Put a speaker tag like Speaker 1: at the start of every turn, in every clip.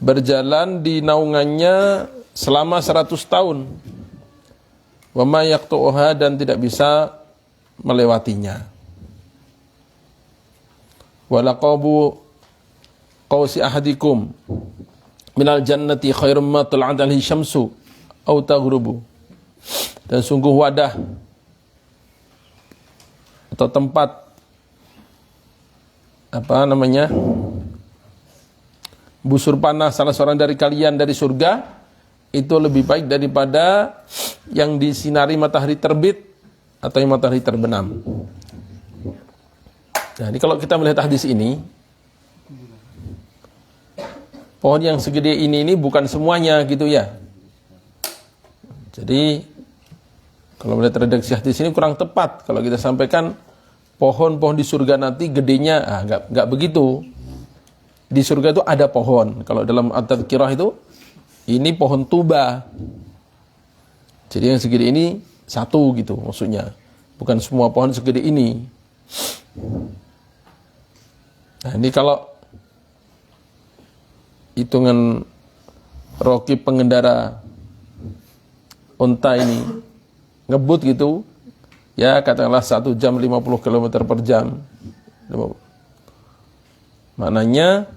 Speaker 1: berjalan di naungannya selama 100 tahun. Wa ma yaqtu'uha, dan tidak bisa melewatinya. Walaqabu qausi ahadikum minal jannati khairum ma tal'at alaihi syamsu aw taghrubu. Dan sungguh wadah atau tempat busur panah salah seorang dari kalian dari surga itu lebih baik daripada yang disinari matahari terbit atau yang matahari terbenam. Nah, ini kalau kita melihat hadis ini, pohon yang segede ini bukan semuanya gitu ya. Jadi kalau melihat redaksi hadis ini kurang tepat kalau kita sampaikan pohon-pohon di surga nanti gedenya, enggak begitu. Di surga itu ada pohon. Kalau dalam At-Tadhkirah itu ini pohon tuba. Jadi yang segede ini satu gitu maksudnya. Bukan semua pohon segede ini. Nah, ini kalau hitungan Rocky pengendara unta ini ngebut gitu, ya katakanlah 1 jam 50 km per jam. Maknanya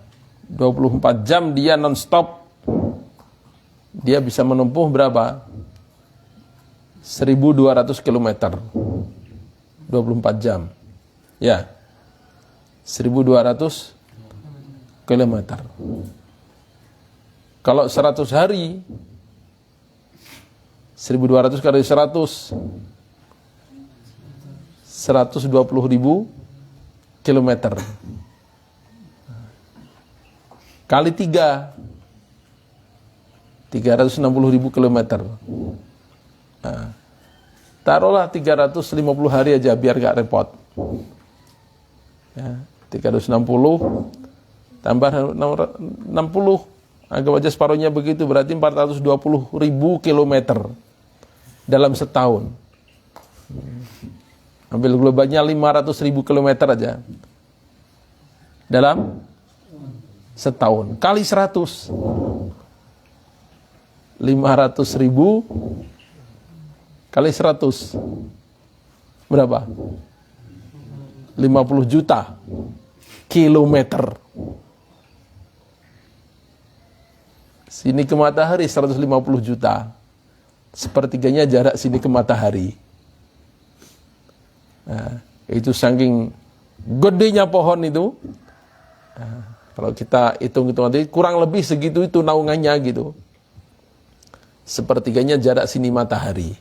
Speaker 1: 24 jam dia non-stop, dia bisa menempuh berapa? 1.200 km 24 jam. Ya, 1.200 km. Kalau 100 hari 1.200 kali 100 120.000 kilometer kali 3 360.000 kilometer. Nah, taruhlah 350 hari aja biar gak repot ya, 360 tambah 60, anggap aja separuhnya begitu, berarti 420.000 kilometer dalam setahun. Ambil globalnya 500.000 kilometer aja dalam setahun, kali 100, 500.000 kali 100 berapa? 50 juta kilometer. Sini ke matahari 150 juta. Sepertiganya jarak sini ke matahari. Nah, itu saking gedenya pohon itu. Nah, kalau kita hitung-hitung nanti kurang lebih segitu itu naungannya gitu. Sepertiganya jarak sini matahari.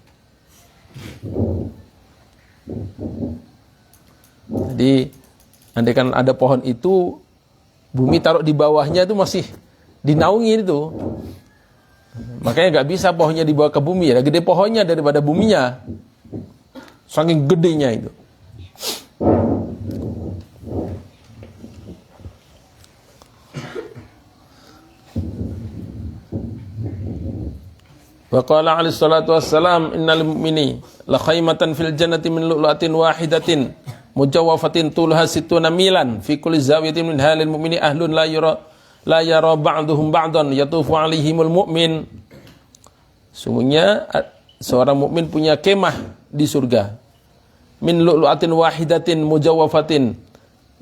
Speaker 1: Jadi andaikan ada pohon itu, bumi taruh di bawahnya itu masih dinaungi itu. Makanya nggak bisa pohonnya dibawa ke bumi, ya gede pohonnya daripada buminya. Saking gedenya itu. Wa qala alaihi salatu wassalam innal mu'mini la khaymatan fil jannati min lu'latin wahidatin mujawwafatin tulha sittuna milan fi kulli zawiyatin min halil mu'mini ahlun la yara ba'duhum ba'dan yatufu alaihimul mu'min. Sungguhnya seorang mukmin punya kemah di surga min lu'latin wahidatin mujawwafatin,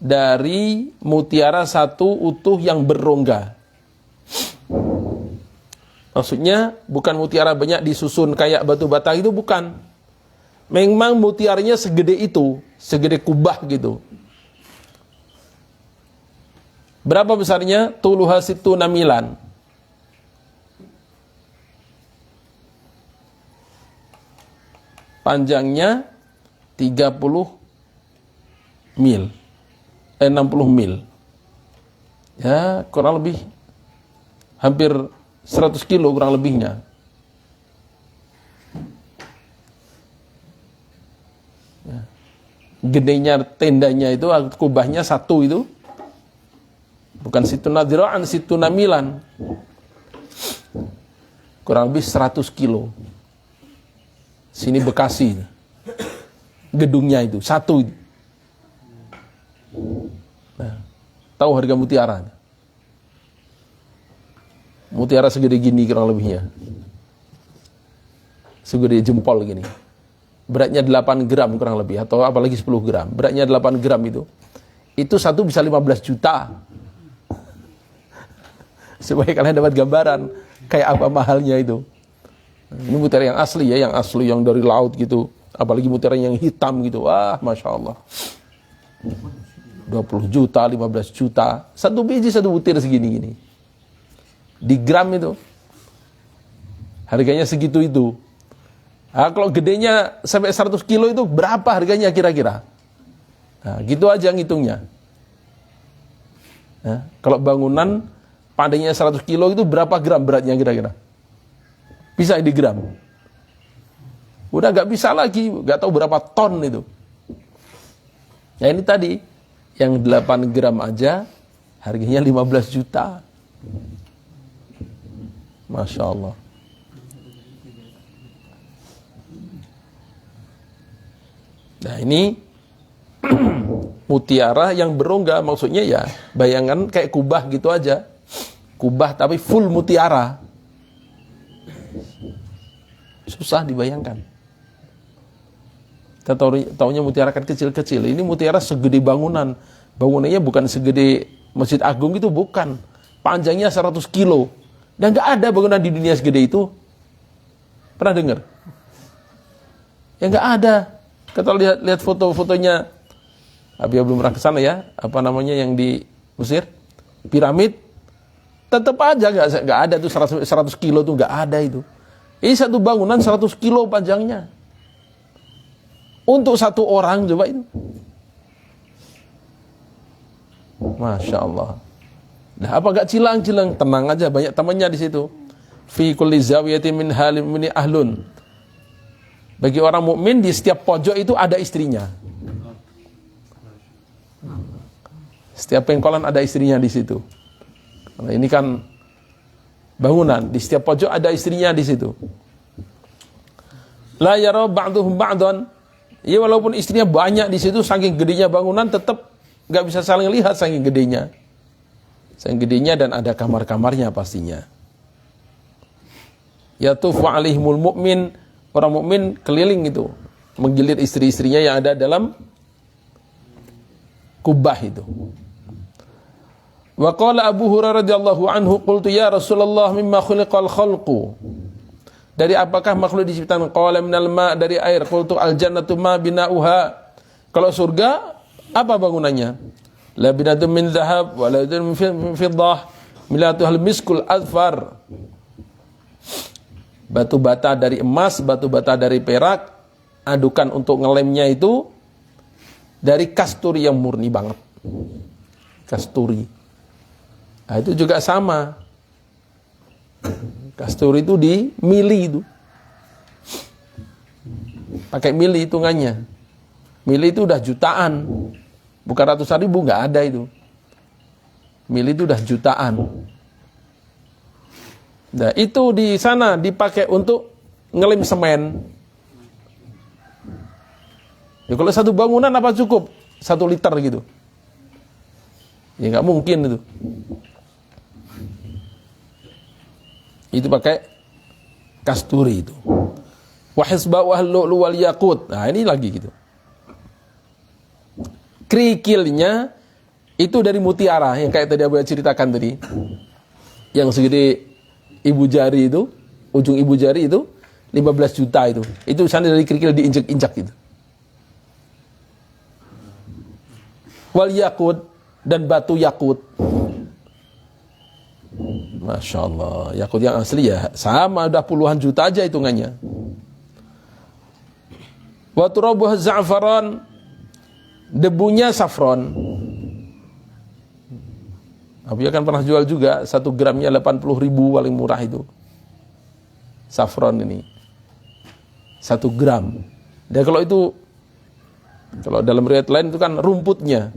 Speaker 1: dari mutiara satu utuh yang berrongga. Maksudnya bukan mutiara banyak disusun kayak batu bata itu, bukan. Memang mutiaranya segede itu, segede kubah gitu. Berapa besarnya? Tuluha sittuna milan. Panjangnya 30 mil. 60 mil. Ya, kurang lebih hampir 100 kilo kurang lebihnya. Ya. Gedenya tendanya itu, kubahnya satu itu. Bukan situna dzira'an, situna milan. Kurang lebih 100 kilo. Sini Bekasi. Gedungnya itu, satu itu. Nah, tahu harga mutiara? Mutiara segede gini kurang lebihnya. Segede jempol gini. Beratnya 8 gram kurang lebih, atau apalagi 10 gram. Beratnya 8 gram itu. Itu satu bisa 15 juta. Supaya kalian dapat gambaran kayak apa mahalnya itu. Ini mutiara yang asli ya, yang asli yang dari laut gitu. Apalagi mutiara yang hitam gitu. Wah, Masya Allah. 20 juta, 15 juta. Satu biji, satu butir segini-gini. Di gram itu. Harganya segitu itu. Nah, kalau gedenya sampai 100 kilo itu berapa harganya kira-kira? Nah, gitu aja ngitungnya. Nah, kalau bangunan pandainya 100 kilo itu berapa gram beratnya kira-kira? Bisa di gram. Udah gak bisa lagi, gak tahu berapa ton itu. Nah ini tadi, yang 8 gram aja harganya 15 juta. Masya Allah. Nah ini mutiara yang berongga, maksudnya ya bayangan kayak kubah gitu aja. Kubah tapi full mutiara. Susah dibayangkan. Kita taunya mutiara kan kecil-kecil. Ini mutiara segede bangunan. Bangunannya bukan segede Masjid Agung itu, bukan. Panjangnya 100 kilo. Dan gak ada bangunan di dunia segede itu. Pernah dengar? Ya gak ada. Kita lihat foto-fotonya, Abi belum pernah ke sana ya, apa namanya yang di Mesir, piramid, tetap aja nggak ada tuh 100 kilo tuh nggak ada itu. Ini satu bangunan 100 kilo panjangnya. Untuk satu orang coba itu. Masya Allah. Nah apa gak cilang-cilang, tenang aja, banyak temannya di situ. Fi kulli zawiyatin min halim min ahlun. Bagi orang mukmin di setiap pojok itu ada istrinya. Setiap pengkolan ada istrinya di situ. Karena ini kan bangunan, di setiap pojok ada istrinya di situ. La yara ba'duhum ba'dan. Ya walaupun istrinya banyak di situ, saking gedenya bangunan tetap nggak bisa saling lihat saking gedenya. Saking gedenya, dan ada kamar-kamarnya pastinya. Yatufu alaihimul mu'min. Orang mukmin keliling itu, menggilir istri-istrinya yang ada dalam kubah itu. Wa qala Abu Hurairah radhiyallahu anhu, qultu ya Rasulullah mimma khuliqal khalqu. Dari apakah makhluk diciptakan? Qala minal ma', dari air. Qultu al jannatu ma bina'uha. Kalau surga apa bangunannya? La binatun min dhahab wa la binatun min fiddah milatuhal miskul azfar. Batu bata dari emas, batu bata dari perak, adukan untuk ngelemnya itu dari kasturi yang murni banget. Kasturi. Nah, itu juga sama. Kasturi itu di mili itu. Pakai mili hitungannya. Mili itu udah jutaan. Bukan ratusan ribu, nggak ada itu. Mili itu udah jutaan. Nah, itu di sana dipakai untuk ngelem semen. Ya, kalau satu bangunan apa cukup? 1 liter gitu. Ya nggak mungkin itu. Itu pakai kasturi itu. Wa hisba'u al-lu'lu wal yaqut. Nah, ini lagi gitu. Kerikilnya itu dari mutiara yang kayak tadi Abu ceritakan tadi. Yang segede ibu jari itu, ujung ibu jari itu 15 juta itu. Itu sana dari kerikil diinjak-injak itu. Wal yakut, dan batu yakut. Masya Allah, yakut yang asli ya sama, udah puluhan juta aja hitungannya. Wa turabuh za'faran, debunya safron. Abi akan pernah jual juga 1 gramnya 80.000 paling murah itu. Safron ini 1 gram. Dan kalau itu, kalau dalam riwayat lain itu kan rumputnya.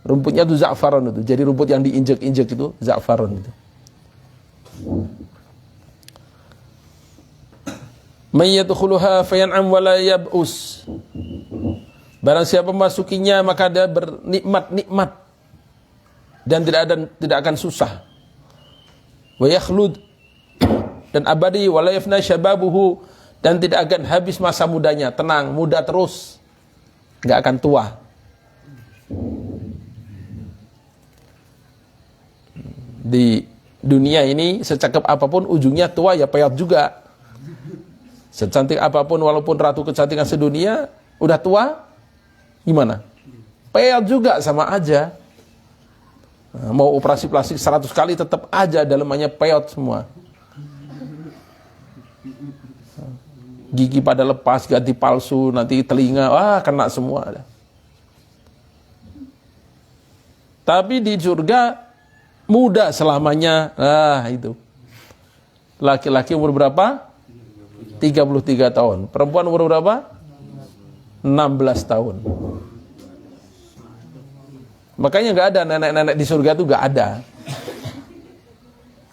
Speaker 1: Rumputnya itu za'faron itu. Jadi rumput yang diinjek-injek itu za'faron itu. May yadkhuluha fayan'am wa la yab'us. Barang siapa masukinya maka dia bernikmat-nikmat dan tidak akan susah. wa yakhlud, dan abadi, wa la yafna syababuhu, dan tidak akan habis masa mudanya. Tenang, muda terus, nggak akan tua. Di dunia ini secakap apapun ujungnya tua ya peyot juga. Secantik apapun walaupun ratu kecantikan sedunia udah tua gimana? Peyot juga, sama aja. Nah, mau operasi plastik 100 kali tetap aja dalamannya peyot semua. Gigi pada lepas, ganti palsu, nanti telinga, wah kena semua. Tapi di surga muda selamanya. Nah itu. Laki-laki umur berapa? 33 tahun. Perempuan umur berapa? 16 tahun. Makanya nggak ada nenek-nenek di surga itu, nggak ada.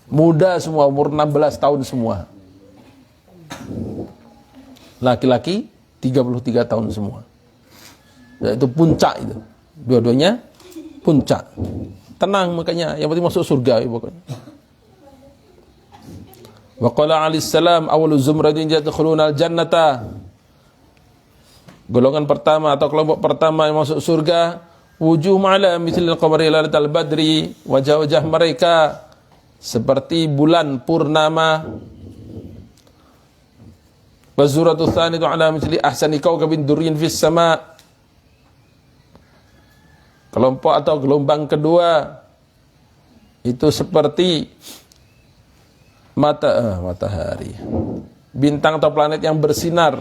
Speaker 1: Muda semua, umur 16 tahun semua. Laki-laki 33 tahun semua. Ya, itu puncak itu. Dua-duanya puncak. Tenang makanya, yang penting masuk surga ya, pokoknya. Wa qala alaihissalam awwalu zumratin yadkhuluna al-jannata. Golongan pertama atau kelompok pertama yang masuk surga, wujuh ma'ala mithlil qamari lailatal badri, wajah-wajah mereka seperti bulan purnama. Wa zuratu tsaniyatu ala mithli ahsani kawkabin durrin fis sama'. Kelompok atau gelombang kedua itu seperti matahari, bintang atau planet yang bersinar,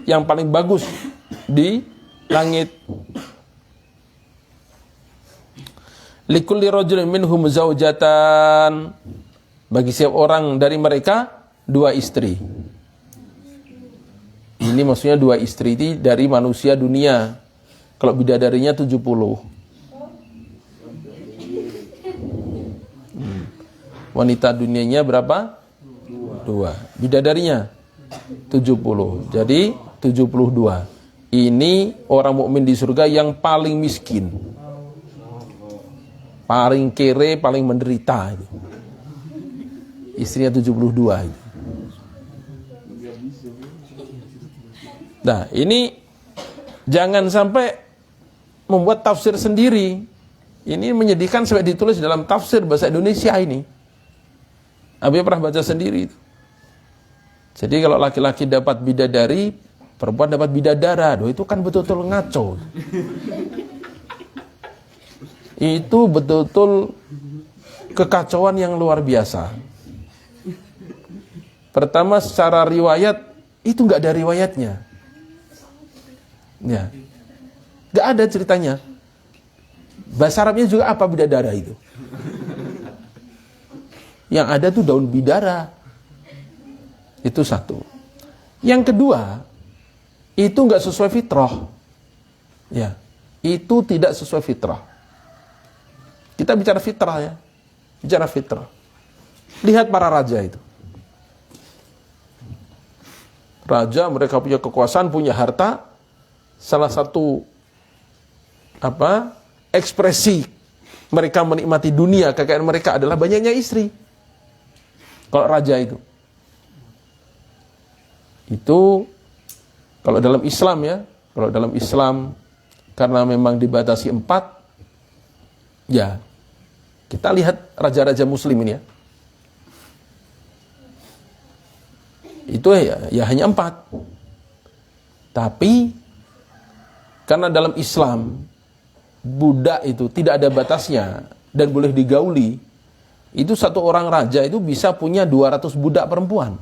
Speaker 1: yang paling bagus di langit. Likulli rajulin minhum zaujatan, bagi setiap orang dari mereka 2 istri. Ini maksudnya 2 istri ini dari manusia dunia. Kalau bidadarinya 70. Wanita dunianya berapa? 2. Bidadarinya 70. Jadi 72. Ini orang mukmin di surga yang paling miskin, paling kere, paling menderita itu. Istrinya 72 itu. Nah, ini jangan sampai membuat tafsir sendiri. Ini menyedihkan sampai ditulis dalam tafsir bahasa Indonesia ini. Abi pernah baca sendiri itu. Jadi kalau laki-laki dapat bidadari, perempuan dapat bidadara. Doh, itu kan betul-betul ngaco. Itu betul-betul kekacauan yang luar biasa. Pertama, secara riwayat itu nggak ada riwayatnya. Ya, nggak ada ceritanya. Bahasa Arabnya juga apa bidadara itu? Yang ada tuh daun bidara. Itu satu. Yang kedua, itu nggak sesuai fitrah. Ya, itu tidak sesuai fitrah. Kita bicara fitrah ya, bicara fitrah. Lihat para raja itu. Raja, mereka punya kekuasaan, punya harta. Salah satu ekspresi mereka menikmati dunia, kekayaan mereka adalah banyaknya istri. Kalau raja itu kalau dalam Islam ya, kalau dalam Islam karena memang dibatasi 4, ya kita lihat raja-raja Muslim ini ya, itu ya hanya 4. Tapi karena dalam Islam budak itu tidak ada batasnya dan boleh digauli, itu satu orang raja itu bisa punya 200 budak perempuan.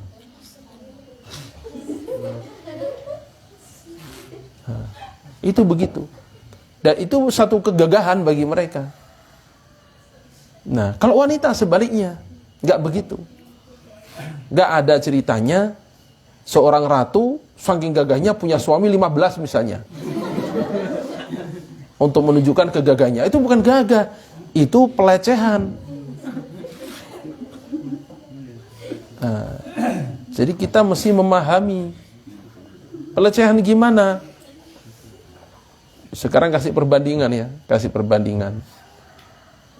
Speaker 1: Nah, itu begitu. Dan itu satu kegagahan bagi mereka. Nah, kalau wanita sebaliknya, nggak begitu. Nggak ada ceritanya seorang ratu saking gagahnya punya suami 15 misalnya. Untuk menunjukkan kegagahnya. Itu bukan gagah, itu pelecehan. Nah, jadi kita mesti memahami pelecehan gimana. Sekarang kasih perbandingan ya, kasih perbandingan.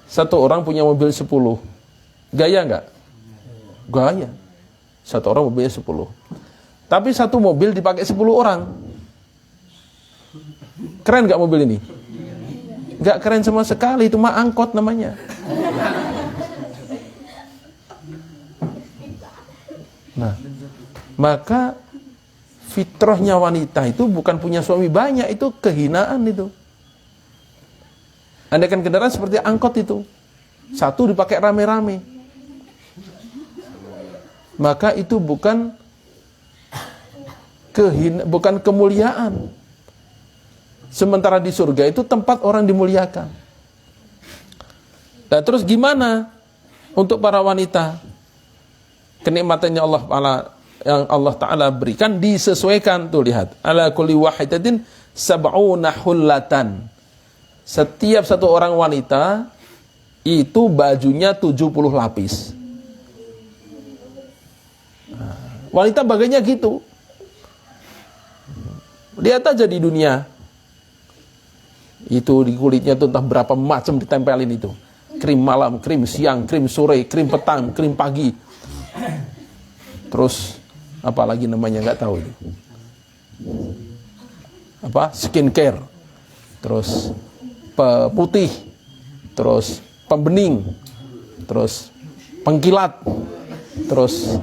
Speaker 1: Satu orang punya mobil 10, gaya nggak? Gaya. Satu orang mobilnya 10. Tapi satu mobil dipakai 10 orang. Keren gak mobil ini? Gak keren sama sekali, itu mah angkot namanya. Nah, maka fitrahnya wanita itu bukan punya suami banyak, itu kehinaan itu. Andaikan kendaraan seperti angkot itu, satu dipakai rame-rame, maka itu bukan kemuliaan. Sementara di surga itu tempat orang dimuliakan. Nah, terus gimana untuk para wanita? Kenikmatannya yang Allah Ta'ala berikan disesuaikan. Tuh lihat, ala kulli wahidatin sab'una hullatan. Setiap satu orang wanita itu bajunya 70 lapis. Wanita bagainya gitu. Lihat aja di dunia. Itu di kulitnya tuh entah berapa macam ditempelin itu. Krim malam, krim siang, krim sore, krim petang, krim pagi. Terus apa lagi namanya nggak tahu itu. Apa? Skincare. Terus putih. Terus pembening. Terus pengkilat. Terus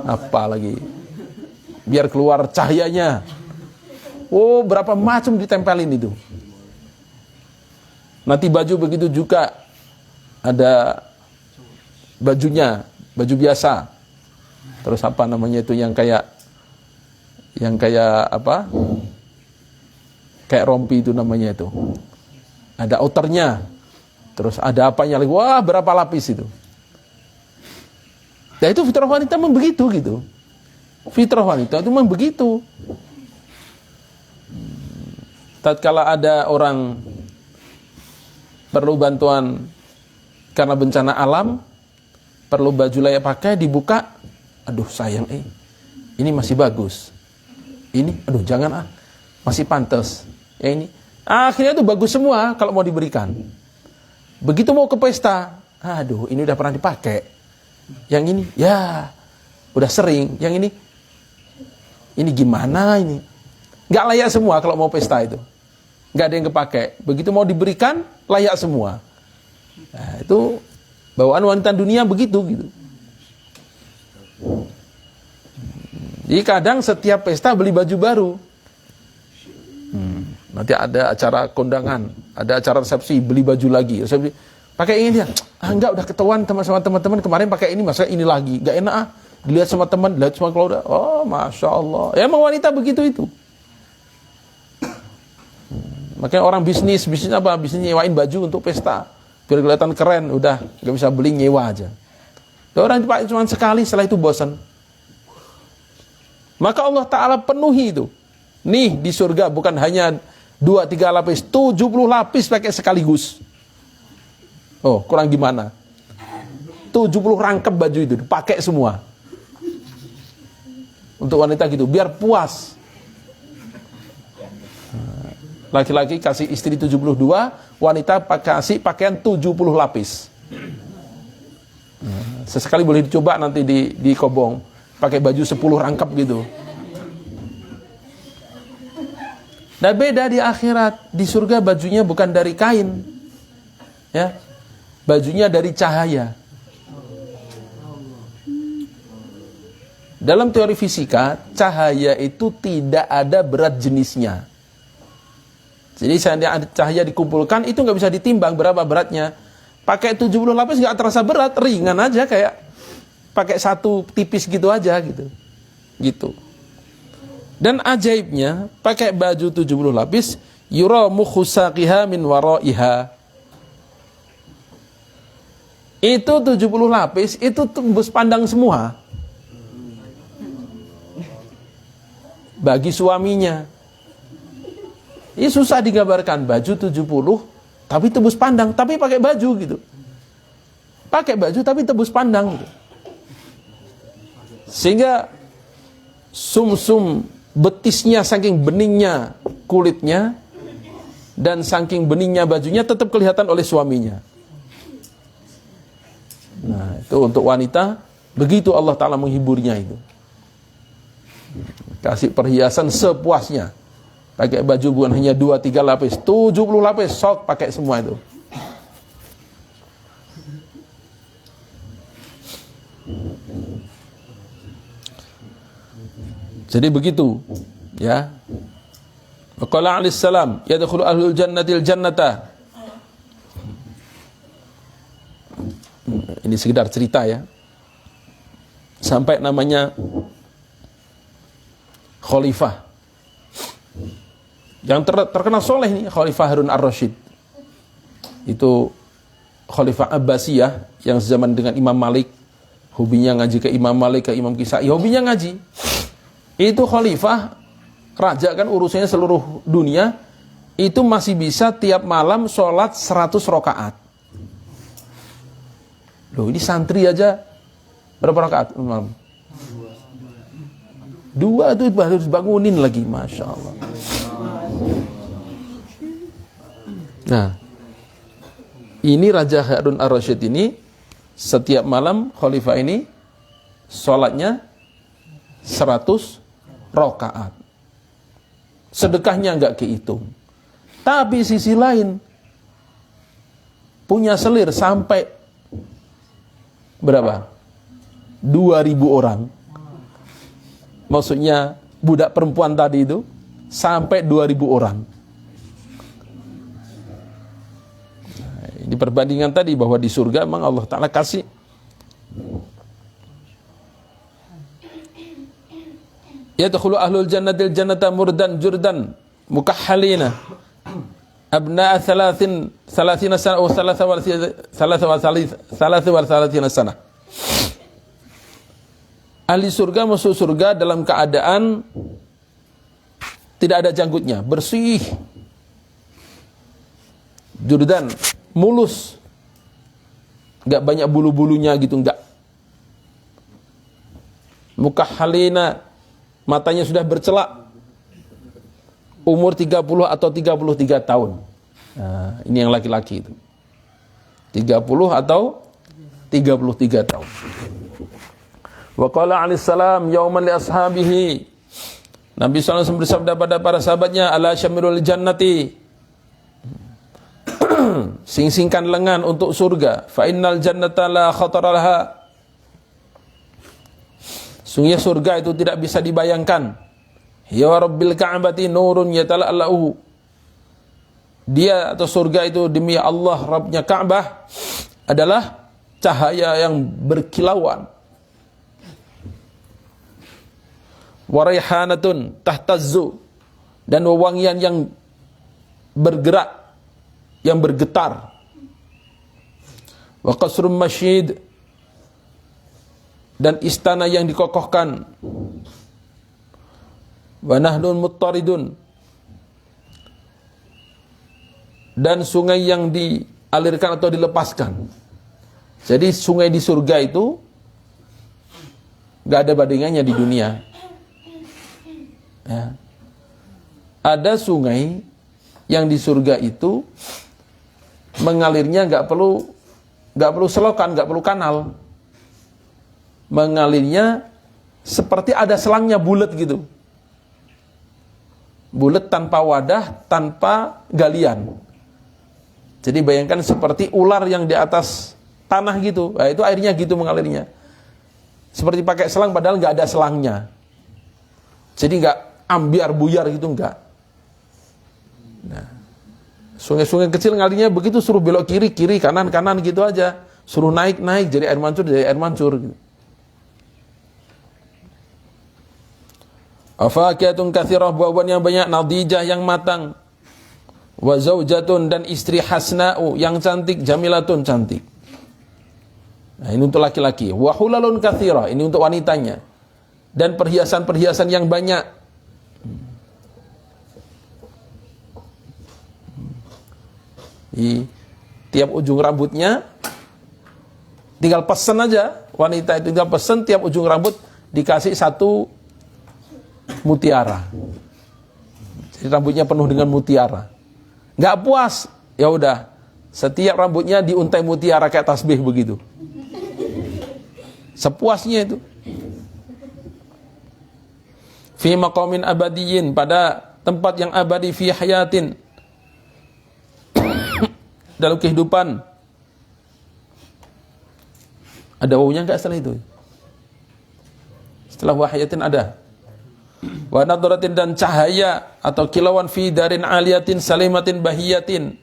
Speaker 1: apa lagi? Biar keluar cahayanya. Oh, berapa macam ditempelin itu. Nanti baju begitu juga. Ada bajunya, baju biasa. Terus apa namanya itu yang kayak apa? Kayak rompi itu namanya itu. Ada outernya. Terus ada apanya lagi. Wah, berapa lapis itu. Nah, itu fitrah wanita memang begitu gitu. Fitrah wanita itu memang begitu. Tatkala ada orang perlu bantuan karena bencana alam, perlu baju layak pakai, dibuka, aduh sayang, ini masih bagus. Ini, aduh jangan masih pantas. Ya ini, akhirnya tuh bagus semua kalau mau diberikan. Begitu mau ke pesta, aduh ini udah pernah dipakai. Yang ini, ya udah sering. Yang ini gimana ini? Nggak layak semua kalau mau pesta itu. Nggak ada yang kepake. Begitu mau diberikan, layak semua. Nah, itu bawaan wanita dunia begitu gitu. Jadi kadang setiap pesta beli baju baru. Nanti ada acara kondangan, ada acara resepsi, beli baju lagi. Resepsi, pakai ini dia. Enggak, udah ketahuan sama teman-teman kemarin pakai ini, masa ini lagi. Enggak enak dilihat sama teman, dilihat sama keluarga. Oh, Masya Allah. Ya emang wanita begitu itu. Makanya orang bisnis apa? Bisnis nyewain baju untuk pesta. Biar kelihatan keren, udah gak bisa beli, nyewa aja. Orang dipakai cuma sekali, setelah itu bosan. Maka Allah Ta'ala penuhi itu. Nih di surga bukan hanya 2-3 lapis, 70 lapis pakai sekaligus. Oh, kurang gimana? 70 rangkap baju itu dipakai semua. Untuk wanita gitu, biar puas. Laki-laki kasih istri 72, wanita kasih pakaian 70 lapis. Sesekali boleh dicoba nanti di Kobong, pakai baju 10 rangkap gitu. Nah, beda di akhirat. Di surga bajunya bukan dari kain. Ya. Bajunya dari cahaya. Dalam teori fisika, cahaya itu tidak ada berat jenisnya. Jadi cahaya dikumpulkan itu nggak bisa ditimbang berapa beratnya. Pakai 70 lapis nggak terasa berat, ringan aja kayak pakai satu tipis gitu aja gitu. Gitu. Dan ajaibnya, pakai baju 70 lapis, yura mukhusaqiha min waraiha. Itu 70 lapis itu tembus pandang semua. Bagi suaminya. Ini susah digambarkan, baju 70 tapi tembus pandang, tapi pakai baju gitu. Pakai baju tapi tembus pandang gitu. Sehingga sumsum betisnya saking beningnya kulitnya dan saking beningnya bajunya tetap kelihatan oleh suaminya. Nah, itu untuk wanita Begitu Allah Ta'ala menghiburnya itu. Kasih perhiasan sepuasnya. Pakai baju bukan hanya 2-3 lapis, 70 lapis, sok pakai semua itu. Jadi begitu, ya. Qala alaihi salam, yadkhulu ahlul jannatil jannata. Ini sekedar cerita ya. Sampai namanya khalifah yang terkenal soleh nih, Khalifah Harun ar-Rasyid. Itu Khalifah Abbasiyah yang zaman dengan Imam Malik. Hobinya ngaji ke Imam Malik, ke Imam Kisai, hobinya ngaji. Itu khalifah, raja kan urusannya seluruh dunia, itu masih bisa tiap malam sholat 100 rakaat. Loh, ini santri aja berapa rakaat malam? 2 itu harus bangunin lagi, Masya Allah. Nah, ini Raja Harun ar-Rasyid ini setiap malam khalifah ini sholatnya 100 rakaat. Sedekahnya enggak kehitung. Tapi sisi lain punya selir sampai berapa? 2.000 orang. Maksudnya budak perempuan tadi itu sampai 2.000 orang. Nah, ini perbandingan tadi bahwa di surga memang Allah Ta'ala kasih. Yadkhulu ahlul jannatil jannata murdan jurdan mukahhalina abna'a 30 sana atau 33 sana. Ahli surga masuk surga dalam keadaan tidak ada janggutnya, bersih. Jurdan, mulus. Enggak banyak bulu-bulunya gitu, enggak. Mukahhalina, matanya sudah bercelak. Umur 30 atau 33 tahun. Nah, ini yang laki-laki itu. 30 atau 33 tahun. Wa qala alaihi salam yauman li ashabihi. Nabi SAW bersabda pada para sahabatnya, ala syamirul jannati. Sing-singkan lengan untuk surga. Fa innal jannata la khatara laha. Sungguh surga itu tidak bisa dibayangkan. Ya rabbil ka'bati nurun yatala'lahu. Dia atau surga itu demi Allah Rabbnya Ka'bah adalah cahaya yang berkilauan. Waraihanatun tahtazzu, dan wewangian yang bergerak, yang bergetar. Wa qasrun masyid, dan istana yang dikokohkan. Wa nahlun muttaridun, dan sungai yang dialirkan atau dilepaskan. Jadi sungai di surga itu gak ada bandingannya di dunia. Ya. Ada sungai yang di surga itu mengalirnya nggak perlu selokan, nggak perlu kanal, mengalirnya seperti ada selangnya, bulat gitu, bulat tanpa wadah, tanpa galian. Jadi bayangkan seperti ular yang di atas tanah gitu. Nah, itu airnya gitu mengalirnya, seperti pakai selang padahal nggak ada selangnya. Jadi nggak ambiar buyar gitu, enggak. Nah, sungai-sungai kecil ngalirnya begitu, suruh belok kiri, kiri, kanan, kanan gitu aja. Suruh naik, naik, jadi air mancur, jadi air mancur gitu. Afakiyatun katsirah, buah-buahan yang banyak, nadijah yang matang. Wa zaujatun, dan istri hasna'u yang cantik, jamilatun cantik. Nah, ini untuk laki-laki. Wa hulalun katsirah, ini untuk wanitanya. Dan perhiasan-perhiasan yang banyak. Di tiap ujung rambutnya tinggal pesen aja, wanita itu tinggal pesen, tiap ujung rambut dikasih 1 mutiara. Jadi rambutnya penuh dengan mutiara. Nggak puas, ya udah, setiap rambutnya diuntai mutiara kayak tasbih begitu. sepuasnya itu. Fi maqamin abadiyin, pada tempat yang abadi, fi hayatin, dalam kehidupan. Ada wawunya enggak setelah itu? Setelah wahayatin ada. Wa nadratin, dan cahaya atau kilauan, fi darin aliyatin salimatin bahiyatin,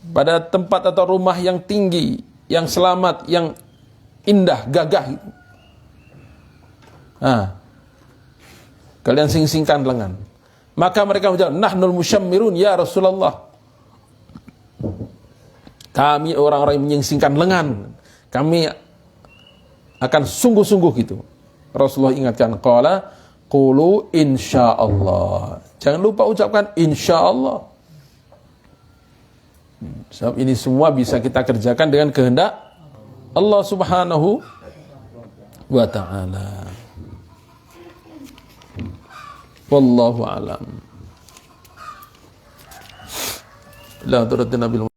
Speaker 1: pada tempat atau rumah yang tinggi, yang selamat, yang indah, gagah. Kalian sing-singkan lengan. Maka mereka menjawab, nahnul musyammirun ya Rasulullah. Kami orang-orang yang menyingsingkan lengan. Kami akan sungguh-sungguh gitu. Rasulullah ingatkan, qala qulu insyaallah. Jangan lupa ucapkan insyaallah. Sebab ini semua bisa kita kerjakan dengan kehendak Allah Subhanahu wa ta'ala. Wallahu a'lam. La